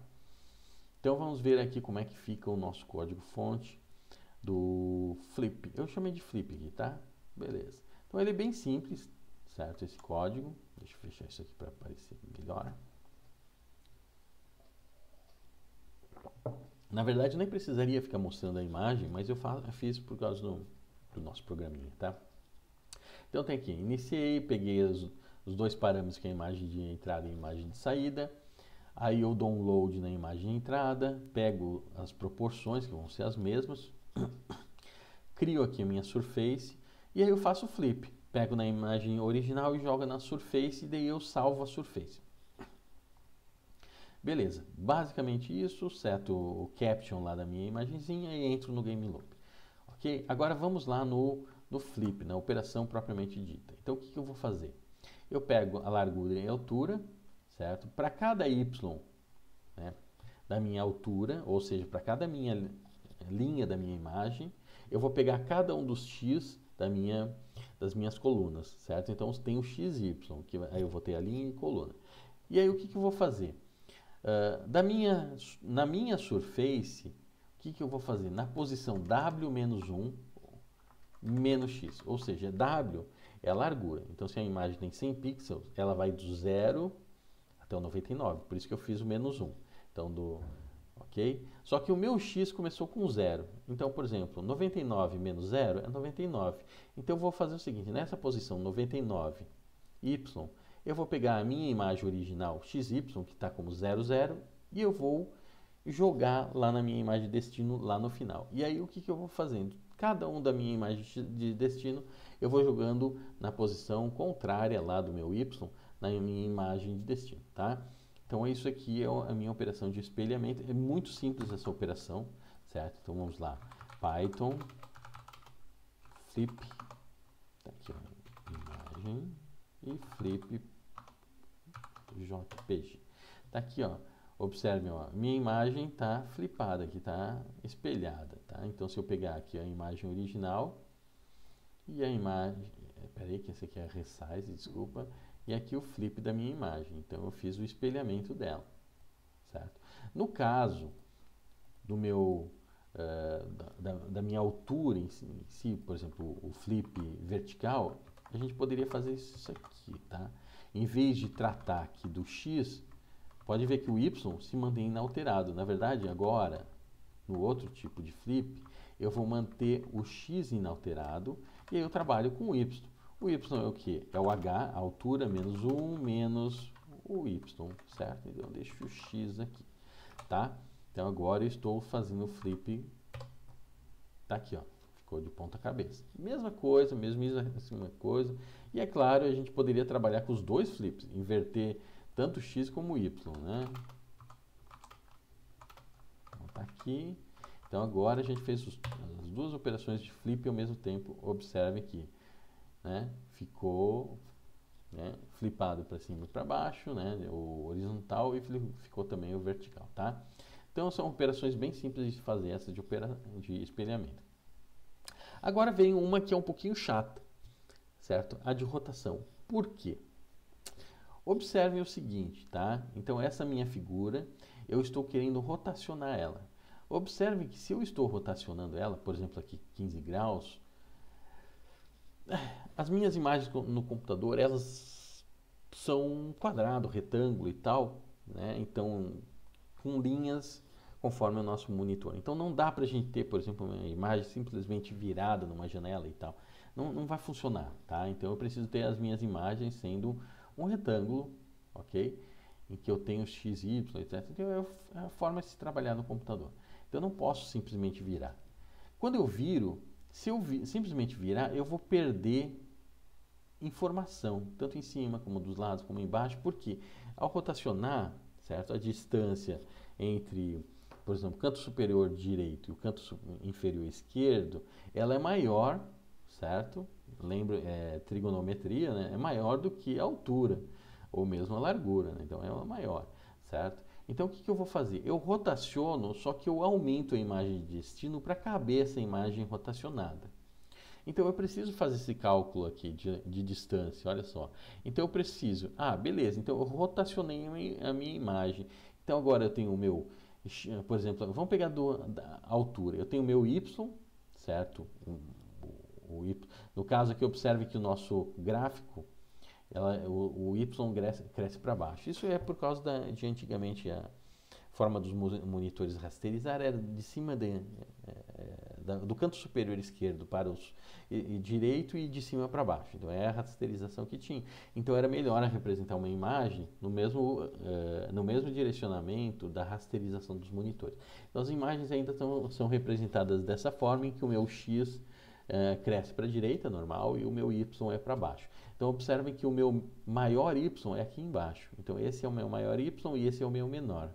Então vamos ver aqui como é que fica o nosso código fonte do Flip. Eu chamei de Flip aqui, tá? Beleza. Então ele é bem simples, certo? Esse código. Deixa eu fechar isso aqui para aparecer melhor. Na verdade, eu nem precisaria ficar mostrando a imagem, mas eu fiz por causa do nosso programinha, tá? Então tem aqui, iniciei, peguei os dois parâmetros que é a imagem de entrada e a imagem de saída. Aí eu dou um load na imagem de entrada, pego as proporções, que vão ser as mesmas, crio aqui a minha Surface e aí eu faço o flip. Pego na imagem original e jogo na Surface e daí eu salvo a Surface. Beleza, basicamente isso, seto o caption lá da minha imagenzinha e entro no Game Loop. Ok? Agora vamos lá no flip, na operação propriamente dita. Então o que eu vou fazer? Eu pego a largura e a altura, certo? Para cada y, né, da minha altura, ou seja, para cada minha linha da minha imagem, eu vou pegar cada um dos x das minhas colunas, certo? Então tem o x e y, que aí eu vou ter a linha e coluna. E aí o que eu vou fazer? Na minha Surface, o que eu vou fazer? Na posição W menos 1 menos x, ou seja, W é a largura. Então, se a imagem tem 100 pixels, ela vai do 0 até o 99, por isso que eu fiz o menos 1. Então, ok? Só que o meu x começou com 0. Então, por exemplo, 99 menos 0 é 99. Então, eu vou fazer o seguinte, nessa posição 99, y, eu vou pegar a minha imagem original XY, que está como 00, e eu vou jogar lá na minha imagem de destino, lá no final. E aí, o que eu vou fazendo? Cada um da minha imagem de destino, eu vou jogando na posição contrária lá do meu Y, na minha imagem de destino, tá? Então, isso aqui é a minha operação de espelhamento. É muito simples essa operação, certo? Então, vamos lá. Python, flip, tá aqui, ó, imagem, e flip JPG. Tá aqui, ó. Observe, ó, minha imagem está flipada aqui, está espelhada, tá? Então, se eu pegar aqui a imagem original e a imagem, peraí que esse aqui é resize, desculpa, e aqui o flip da minha imagem. Então, eu fiz o espelhamento dela, certo? No caso do meu da minha altura em si, por exemplo, o flip vertical, a gente poderia fazer isso aqui, tá? Em vez de tratar aqui do x, pode ver que o y se mantém inalterado. Na verdade, agora, no outro tipo de flip, eu vou manter o x inalterado e aí eu trabalho com o y. O y é o que? É o h, a altura, menos 1, menos o y, certo? Então, eu deixo o x aqui, tá? Então, agora eu estou fazendo o flip, tá aqui, ó. Ficou de ponta cabeça. Mesma coisa, mesma coisa. E é claro, a gente poderia trabalhar com os dois flips, inverter tanto x como y, né? Então, tá aqui. Então, agora a gente fez as duas operações de flip ao mesmo tempo. Observe aqui, né? Ficou, né, flipado para cima e para baixo, né? O horizontal e ficou também o vertical, tá? Então, são operações bem simples de fazer, essa de espelhamento. Agora vem uma que é um pouquinho chata, certo? A de rotação. Por quê? Observem o seguinte, tá? Então, essa minha figura, eu estou querendo rotacionar ela. Observe que se eu estou rotacionando ela, por exemplo, aqui 15 graus, as minhas imagens no computador, elas são quadrado, retângulo e tal, né? Então, com linhas conforme o nosso monitor. Então, não dá para a gente ter, por exemplo, uma imagem simplesmente virada numa janela e tal. Não vai funcionar, tá? Então, eu preciso ter as minhas imagens sendo um retângulo, ok? Em que eu tenho x, y, etc. Então, é a forma de se trabalhar no computador. Então, eu não posso simplesmente virar. Quando eu viro, se eu simplesmente virar, eu vou perder informação, tanto em cima como dos lados, como embaixo, porque ao rotacionar, certo? A distância entre, por exemplo, o canto superior direito e o canto inferior esquerdo, ela é maior, certo? Lembra, trigonometria, né? É maior do que a altura, ou mesmo a largura, né? Então, ela é maior, certo? Então, o que eu vou fazer? Eu rotaciono, só que eu aumento a imagem de destino para caber essa imagem rotacionada. Então, eu preciso fazer esse cálculo aqui de distância, olha só. Então, eu preciso... beleza, então eu rotacionei a minha imagem. Então, agora eu tenho o meu... Por exemplo, vamos pegar da altura. Eu tenho o meu y, certo? O y. No caso aqui, observe que o nosso gráfico, o y cresce para baixo. Isso é por causa de antigamente a forma dos monitores rasterizar era de cima do canto superior esquerdo para os direito e de cima para baixo. Então é a rasterização que tinha. Então era melhor representar uma imagem no mesmo direcionamento da rasterização dos monitores. Então as imagens ainda são representadas dessa forma em que o meu x cresce para a direita, normal, e o meu y é para baixo. Então observem que o meu maior y é aqui embaixo. Então esse é o meu maior y e esse é o meu menor.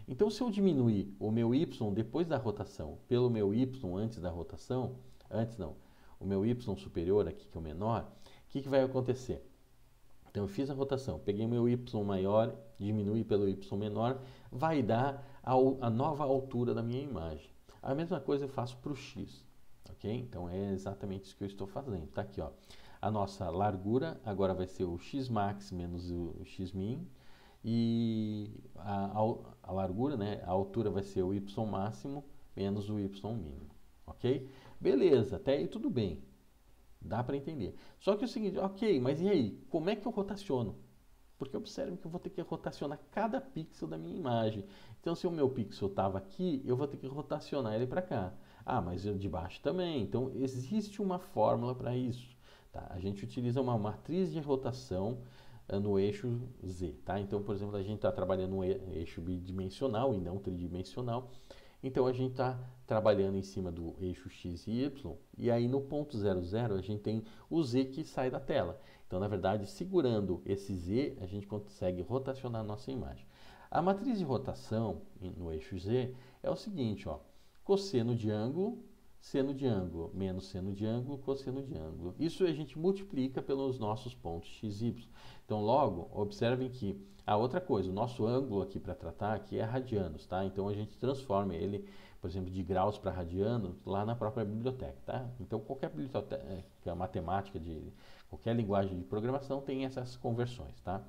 Então se eu diminuir o meu y depois da rotação pelo meu y antes da rotação, antes não, o meu y superior aqui que é o menor, o que vai acontecer? Então eu fiz a rotação, peguei o meu y maior, diminui pelo y menor, vai dar a nova altura da minha imagem. A mesma coisa eu faço para o x, ok? Então é exatamente isso que eu estou fazendo. Tá aqui, ó. A nossa largura agora vai ser o x max menos o x min, e a largura, né, a altura vai ser o y máximo menos o y mínimo, ok? Beleza, até aí tudo bem. Dá para entender. Só que é o seguinte, ok, mas e aí? Como é que eu rotaciono? Porque observe que eu vou ter que rotacionar cada pixel da minha imagem. Então, se o meu pixel estava aqui, eu vou ter que rotacionar ele para cá. Ah, mas de baixo também. Então, existe uma fórmula para isso. Tá? A gente utiliza uma matriz de rotação no eixo Z. Tá? Então, por exemplo, a gente está trabalhando no eixo bidimensional e não tridimensional. Então a gente está trabalhando em cima do eixo x e y, e aí no ponto 00 a gente tem o z que sai da tela. Então, na verdade, segurando esse z, a gente consegue rotacionar a nossa imagem. A matriz de rotação no eixo z é o seguinte, ó, cosseno de ângulo, seno de ângulo, menos seno de ângulo, cosseno de ângulo. Isso a gente multiplica pelos nossos pontos x e y. Então, logo, observem que a outra coisa, o nosso ângulo aqui para tratar aqui é radianos, tá? Então, a gente transforma ele, por exemplo, de graus para radianos lá na própria biblioteca, tá? Então, qualquer biblioteca matemática, de qualquer linguagem de programação tem essas conversões, tá?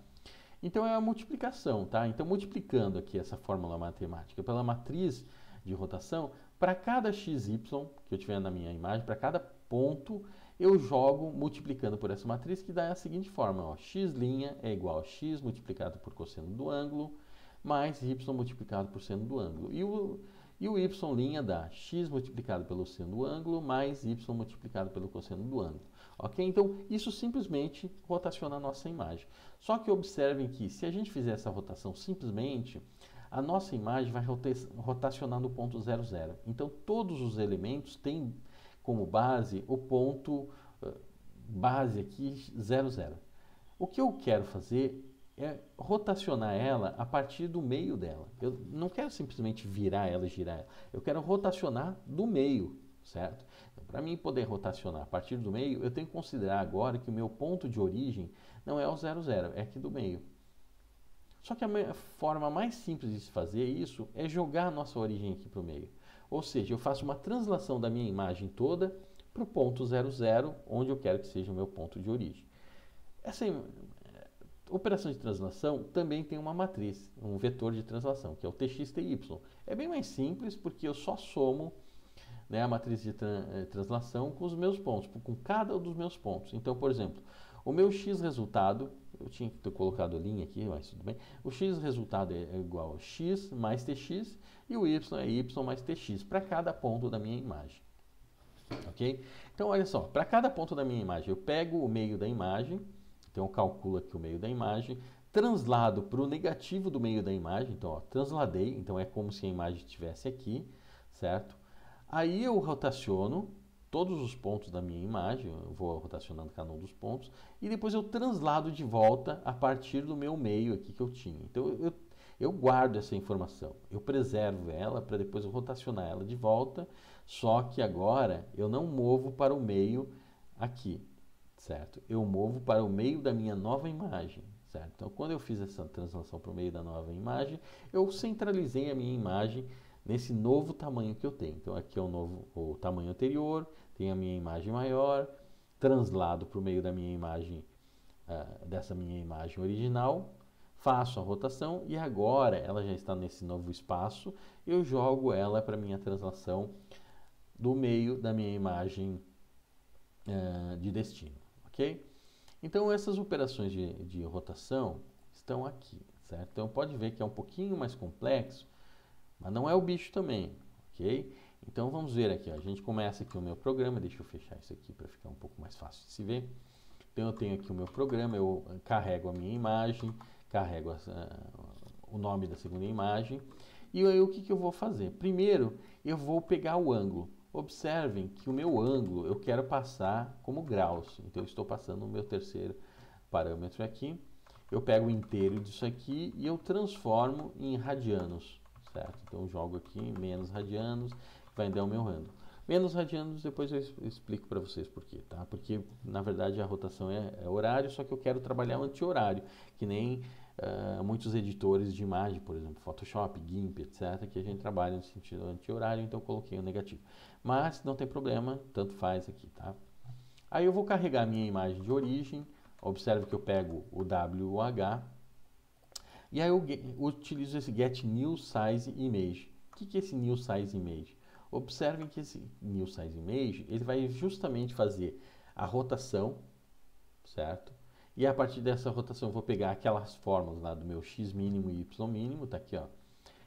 Então, é a multiplicação, tá? Então, multiplicando aqui essa fórmula matemática pela matriz de rotação, para cada xy que eu tiver na minha imagem, para cada ponto, eu jogo multiplicando por essa matriz, que dá a seguinte forma, ó, x' é igual a x multiplicado por cosseno do ângulo, mais y multiplicado por seno do ângulo. E o y' dá x multiplicado pelo seno do ângulo, mais y multiplicado pelo cosseno do ângulo. Ok? Então, isso simplesmente rotaciona a nossa imagem. Só que observem que, se a gente fizer essa rotação simplesmente, a nossa imagem vai rotacionar no ponto 00. Então, todos os elementos têm como base o ponto base aqui 00. O que eu quero fazer é rotacionar ela a partir do meio dela. Eu não quero simplesmente virar ela e girar ela. Eu quero rotacionar do meio, certo? Então, para mim poder rotacionar a partir do meio, eu tenho que considerar agora que o meu ponto de origem não é o 00, é aqui do meio. Só que a forma mais simples de se fazer isso é jogar a nossa origem aqui para o meio. Ou seja, eu faço uma translação da minha imagem toda para o ponto 00, onde eu quero que seja o meu ponto de origem. Essa operação de translação também tem uma matriz, um vetor de translação, que é o tx/ty. É bem mais simples porque eu só somo, né, a matriz de translação com os meus pontos, com cada um dos meus pontos. Então, por exemplo, o meu x resultado, eu tinha que ter colocado a linha aqui, mas tudo bem. O x resultado é igual a x mais tx e o y é y mais tx para cada ponto da minha imagem. Ok? Então, olha só, para cada ponto da minha imagem, eu pego o meio da imagem, então eu calculo aqui o meio da imagem, translado para o negativo do meio da imagem, então, ó, transladei, então é como se a imagem estivesse aqui, certo? Aí eu rotaciono todos os pontos da minha imagem, eu vou rotacionando cada um dos pontos, e depois eu translado de volta a partir do meu meio aqui que eu tinha. Então eu guardo essa informação, eu preservo ela para depois eu rotacionar ela de volta, só que agora eu não movo para o meio aqui, certo? Eu movo para o meio da minha nova imagem, certo? Então quando eu fiz essa translação para o meio da nova imagem, eu centralizei a minha imagem nesse novo tamanho que eu tenho. Então aqui é o tamanho anterior, tem a minha imagem maior, translado para o meio da minha imagem, dessa minha imagem original, faço a rotação e agora ela já está nesse novo espaço, eu jogo ela para a minha translação do meio da minha imagem de destino, ok? Então essas operações de rotação estão aqui, certo? Então pode ver que é um pouquinho mais complexo, mas não é o bicho também, ok? Então vamos ver aqui, ó. A gente começa aqui o meu programa, deixa eu fechar isso aqui para ficar um pouco mais fácil de se ver. Então eu tenho aqui o meu programa, eu carrego a minha imagem, carrego o nome da segunda imagem, e aí o que eu vou fazer? Primeiro eu vou pegar o ângulo. Observem que o meu ângulo eu quero passar como graus, então eu estou passando o meu terceiro parâmetro aqui. Eu pego o inteiro disso aqui e eu transformo em radianos, certo? Então eu jogo aqui menos radianos, vai dar o meu ângulo. Menos radianos, depois eu explico para vocês por quê, tá? Porque na verdade a rotação é horário, só que eu quero trabalhar anti-horário, que nem muitos editores de imagem, por exemplo, Photoshop, GIMP, etc., que a gente trabalha no sentido anti-horário, então eu coloquei o negativo. Mas não tem problema, tanto faz aqui, tá? Aí eu vou carregar a minha imagem de origem. Observe que eu pego o WH e aí eu utilizo esse Get New Size Image. O que é esse New Size Image? Observem que esse New Size Image ele vai justamente fazer a rotação, certo? E a partir dessa rotação eu vou pegar aquelas formas lá do meu X mínimo e Y mínimo, tá aqui, ó.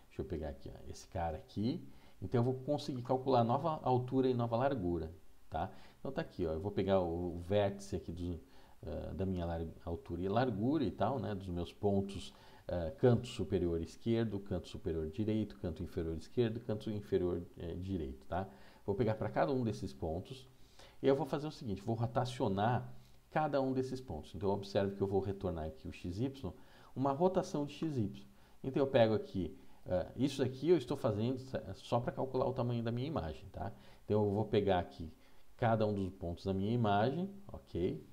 Deixa eu pegar aqui, ó, esse cara aqui. Então eu vou conseguir calcular nova altura e nova largura, tá? Então tá aqui, ó, eu vou pegar o vértice aqui da minha altura e largura e tal, né, dos meus pontos, canto superior esquerdo, canto superior direito, canto inferior esquerdo, canto inferior direito, tá? Vou pegar para cada um desses pontos e eu vou fazer o seguinte, vou rotacionar cada um desses pontos. Então observe que eu vou retornar aqui o XY, uma rotação de XY. Então eu pego aqui, isso aqui eu estou fazendo só para calcular o tamanho da minha imagem, tá? Então eu vou pegar aqui cada um dos pontos da minha imagem, ok?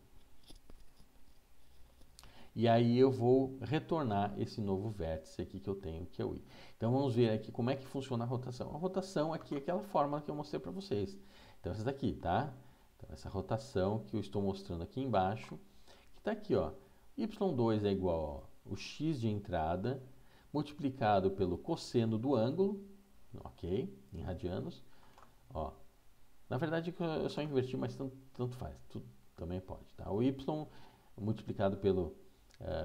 E aí eu vou retornar esse novo vértice aqui que eu tenho, que é o I. Então vamos ver aqui como é que funciona a rotação. A rotação aqui é aquela fórmula que eu mostrei para vocês. Então essa daqui, tá? Então essa rotação que eu estou mostrando aqui embaixo, que está aqui, ó. Y2 é igual ao x de entrada multiplicado pelo cosseno do ângulo, ok? Em radianos, ó. Na verdade eu só inverti, mas tanto faz, tudo também pode, tá? O y multiplicado pelo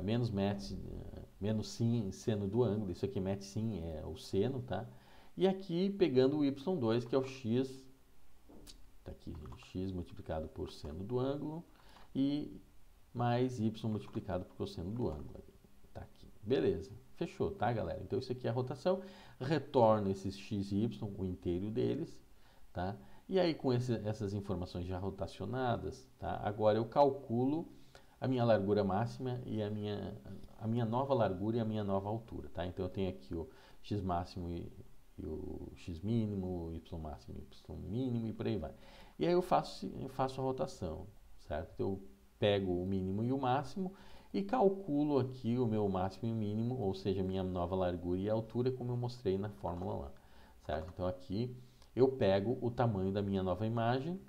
menos sin seno do ângulo, isso aqui met sin é o seno, tá? E aqui pegando o y2, que é o x, tá aqui, x multiplicado por seno do ângulo e mais y multiplicado por cosseno do ângulo, tá aqui. Beleza, fechou, tá, galera? Então isso aqui é a rotação, retorna esses x e y, o inteiro deles, tá? E aí com essas informações já rotacionadas, tá? Agora eu calculo a minha largura máxima e a minha nova largura e a minha nova altura, tá? Então eu tenho aqui o x máximo e o x mínimo, o y máximo e o y mínimo e por aí vai. E aí eu faço a rotação, certo? Então, eu pego o mínimo e o máximo e calculo aqui o meu máximo e mínimo, ou seja, a minha nova largura e altura, como eu mostrei na fórmula lá, certo? Então aqui eu pego o tamanho da minha nova imagem,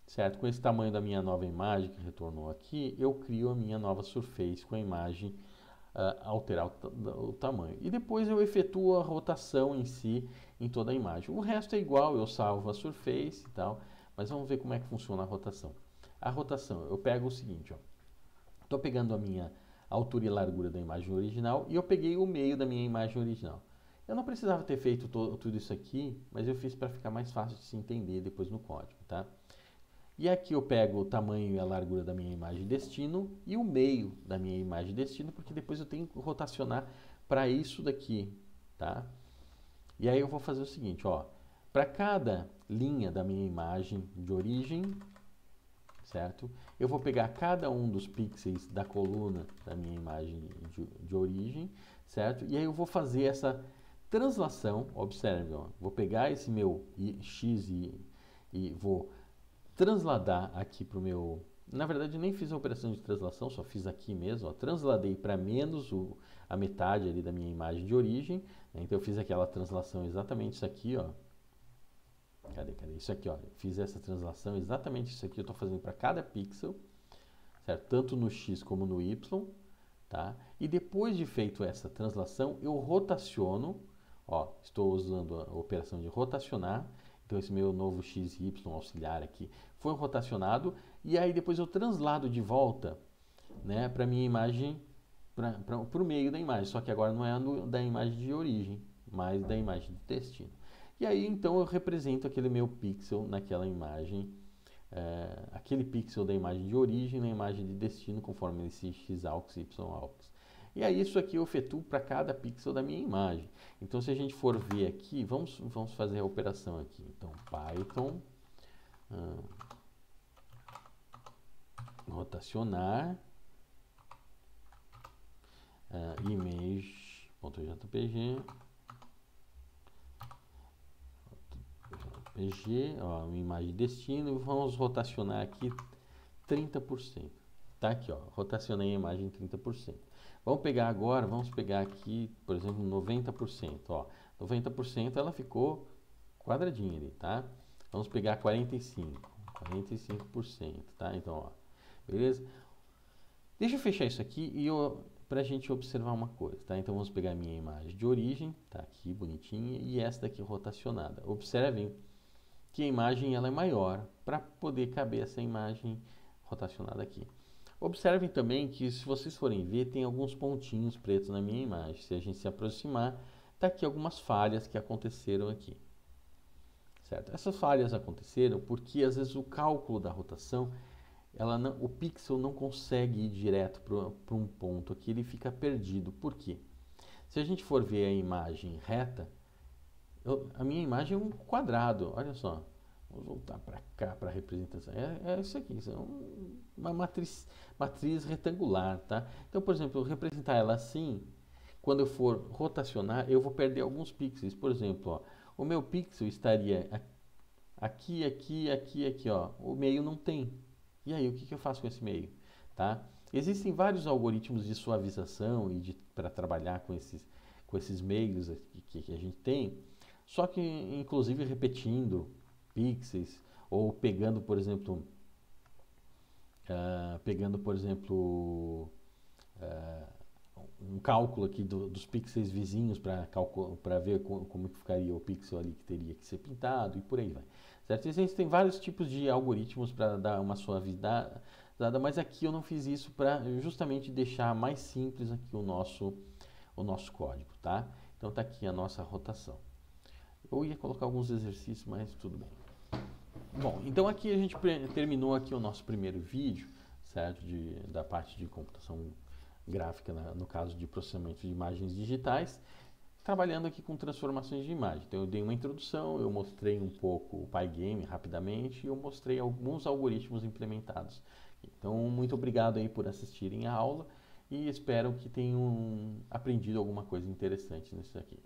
certo? Com esse tamanho da minha nova imagem que retornou aqui, eu crio a minha nova surface com a imagem alterar o tamanho. E depois eu efetuo a rotação em si, em toda a imagem. O resto é igual, eu salvo a surface e tal, mas vamos ver como é que funciona a rotação. A rotação, eu pego o seguinte, ó. Estou pegando a minha altura e largura da imagem original e eu peguei o meio da minha imagem original. Eu não precisava ter feito tudo isso aqui, mas eu fiz para ficar mais fácil de se entender depois no código, tá? E aqui eu pego o tamanho e a largura da minha imagem destino e o meio da minha imagem destino, porque depois eu tenho que rotacionar para isso daqui, tá? E aí eu vou fazer o seguinte, ó. Para cada linha da minha imagem de origem, certo? Eu vou pegar cada um dos pixels da coluna da minha imagem de origem, certo? E aí eu vou fazer essa translação, observe, ó. Vou pegar esse meu x e vou transladar aqui para o meu... Na verdade, nem fiz a operação de translação, só fiz aqui mesmo, ó, transladei para menos a metade ali da minha imagem de origem, né? Então eu fiz aquela translação exatamente isso aqui, ó. Cadê? Isso aqui, ó. Fiz essa translação, exatamente isso aqui eu estou fazendo para cada pixel, certo? Tanto no X como no Y, tá? E depois de feito essa translação, eu rotaciono, ó, estou usando a operação de rotacionar. Então esse meu novo x e y auxiliar aqui foi rotacionado e aí depois eu translado de volta, né, para minha imagem, para o meio da imagem, só que agora não é da imagem de origem, mas da imagem de destino. E aí então eu represento aquele meu pixel naquela imagem, aquele pixel da imagem de origem na imagem de destino conforme esse x-aux, y-aux. E aí isso aqui eu efetuo para cada pixel da minha imagem. Então se a gente for ver aqui, vamos fazer a operação aqui. Então Python, rotacionar, image.jpg, ó, uma imagem de destino, e vamos rotacionar aqui 30%. Tá aqui, ó, rotacionei a imagem 30%. Vamos pegar agora, vamos pegar aqui, por exemplo, 90%, ó. 90% ela ficou quadradinha ali, tá? Vamos pegar 45%, tá? Então, ó, beleza? Deixa eu fechar isso aqui e pra gente observar uma coisa, tá? Então vamos pegar a minha imagem de origem, tá aqui bonitinha, e esta aqui rotacionada. Observem que a imagem ela é maior para poder caber essa imagem rotacionada aqui. Observem também que, se vocês forem ver, tem alguns pontinhos pretos na minha imagem. Se a gente se aproximar, tá aqui algumas falhas que aconteceram aqui, certo? Essas falhas aconteceram porque às vezes o cálculo da rotação, o pixel não consegue ir direto para um ponto aqui, ele fica perdido. Por quê? Se a gente for ver a imagem reta, a minha imagem é um quadrado, olha só. Vamos voltar para cá para a representação. É isso aqui, isso é uma matriz retangular, tá? Então, por exemplo, eu representar ela assim, quando eu for rotacionar, eu vou perder alguns pixels. Por exemplo, ó, o meu pixel estaria aqui, ó. O meio não tem. E aí, o que eu faço com esse meio? Tá? Existem vários algoritmos de suavização e para trabalhar com esses meios que a gente tem, só que, inclusive, repetindo pixels, ou pegando, por exemplo, um cálculo aqui dos pixels vizinhos para ver como que ficaria o pixel ali que teria que ser pintado, e por aí vai. Certo? Existem vários tipos de algoritmos para dar uma suavizada, mas aqui eu não fiz isso para justamente deixar mais simples aqui o nosso código, tá? Então tá aqui a nossa rotação. Eu ia colocar alguns exercícios, mas tudo bem. Bom, então aqui a gente terminou aqui o nosso primeiro vídeo, certo? Da parte de computação gráfica, no caso de processamento de imagens digitais, trabalhando aqui com transformações de imagem. Então eu dei uma introdução, eu mostrei um pouco o Pygame rapidamente e eu mostrei alguns algoritmos implementados. Então, muito obrigado aí por assistirem a aula e espero que tenham aprendido alguma coisa interessante nisso aqui.